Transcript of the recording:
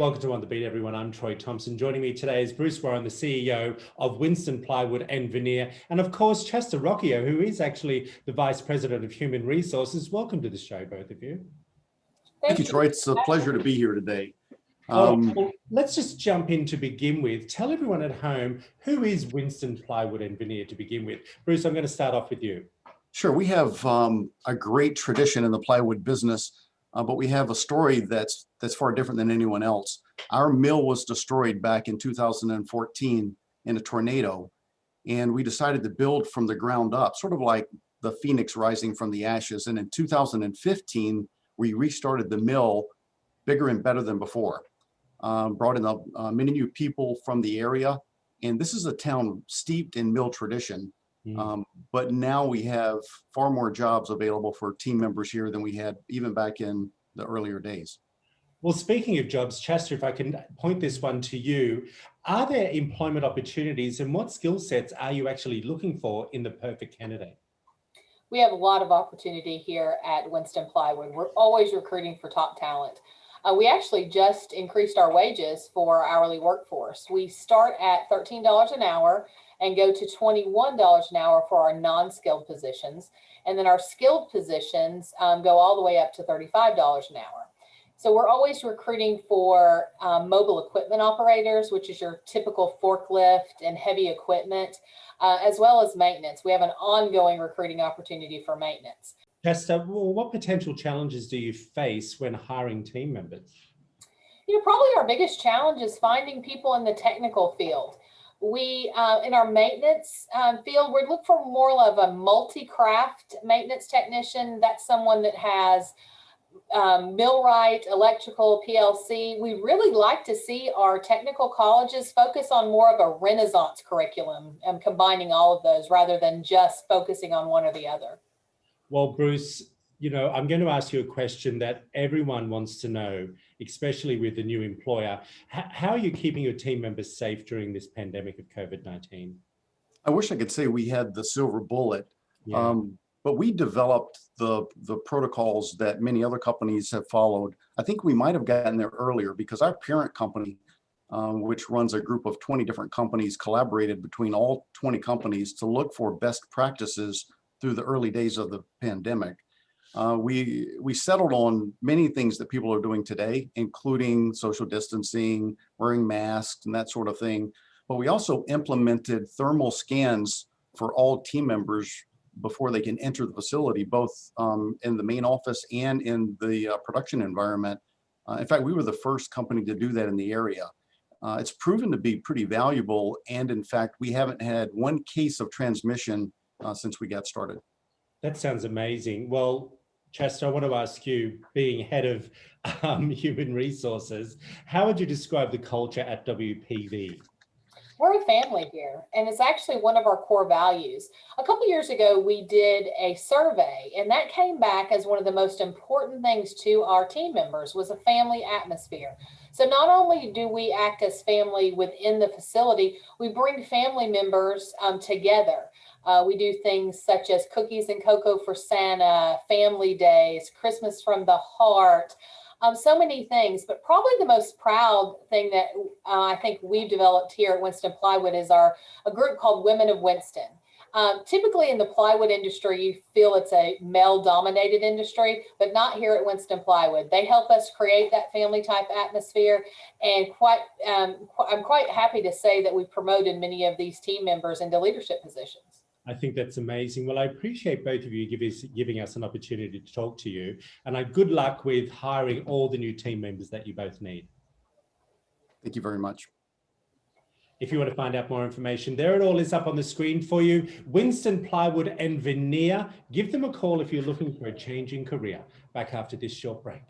Welcome to On the Beat, everyone. I'm Troy Thompson. Joining me today is Bruce Warren, the CEO of Winston Plywood and Veneer, and of course, Chasta Rauccio, who is actually the Vice President of Human Resources. Welcome to the show, both of you. Thank you, Troy. It's a pleasure to be here today. Well, let's just jump in to begin with. Tell everyone at home, who is Winston Plywood and Veneer to begin with? Bruce, I'm going to start off with you. Sure. We have a great tradition in the plywood business, but we have a story that's far different than anyone else. Our mill was destroyed back in 2014 in a tornado, and we decided to build from the ground up, sort of like the phoenix rising from the ashes. And in 2015, we restarted the mill bigger and better than before. Brought in many new people from the area, and this is a town steeped in mill tradition. But now we have far more jobs available for team members here than we had even back in the earlier days. Well, speaking of jobs, Chasta, if I can point this one to you, are there employment opportunities and what skill sets are you actually looking for in the perfect candidate? We have a lot of opportunity here at Winston Plywood. We're always recruiting for top talent. We actually just increased our wages for our hourly workforce. We start at $13 an hour and go to $21 an hour for our non-skilled positions. And then our skilled positions go all the way up to $35 an hour. So we're always recruiting for mobile equipment operators, which is your typical forklift and heavy equipment, as well as maintenance. We have an ongoing recruiting opportunity for maintenance. Chasta, what potential challenges do you face when hiring team members? Probably our biggest challenge is finding people in the technical field. We, in our maintenance field, we look for more of a multi-craft maintenance technician. That's someone that has millwright, electrical, PLC. We really like to see our technical colleges focus on more of a Renaissance curriculum and combining all of those rather than just focusing on one or the other. Well, Bruce, I'm going to ask you a question that everyone wants to know, especially with the new employer. How are you keeping your team members safe during this pandemic of COVID-19? I wish I could say we had the silver bullet, Yeah. but we developed the protocols that many other companies have followed. I think we might have gotten there earlier because our parent company, which runs a group of 20 different companies, collaborated between all 20 companies to look for best practices through the early days of the pandemic. We settled on many things that people are doing today, including social distancing, wearing masks, and that sort of thing. But we also implemented thermal scans for all team members before they can enter the facility, both in the main office and in the production environment. In fact, we were the first company to do that in the area. It's proven to be pretty valuable. And in fact, we haven't had one case of transmission since we got started. That sounds amazing. Well, Chasta, I want to ask you, being head of human resources, how would you describe the culture at WPV? We're a family here, and it's actually one of our core values. A couple years ago, we did a survey, and that came back as one of the most important things to our team members was a family atmosphere. So not only do we act as family within the facility, we bring family members together. We do things such as cookies and cocoa for Santa, family days, Christmas from the heart, so many things. But probably the most proud thing that I think we've developed here at Winston Plywood is a group called Women of Winston. Typically in the plywood industry, you feel it's a male-dominated industry, but not here at Winston Plywood. They help us create that family-type atmosphere, and I'm quite happy to say that we've promoted many of these team members into leadership positions. I think that's amazing. Well, I appreciate both of you giving us an opportunity to talk to you, and good luck with hiring all the new team members that you both need. Thank you very much. If you want to find out more information, there it all is up on the screen for you. Winston Plywood and Veneer. Give them a call if you're looking for a change in career. Back after this short break.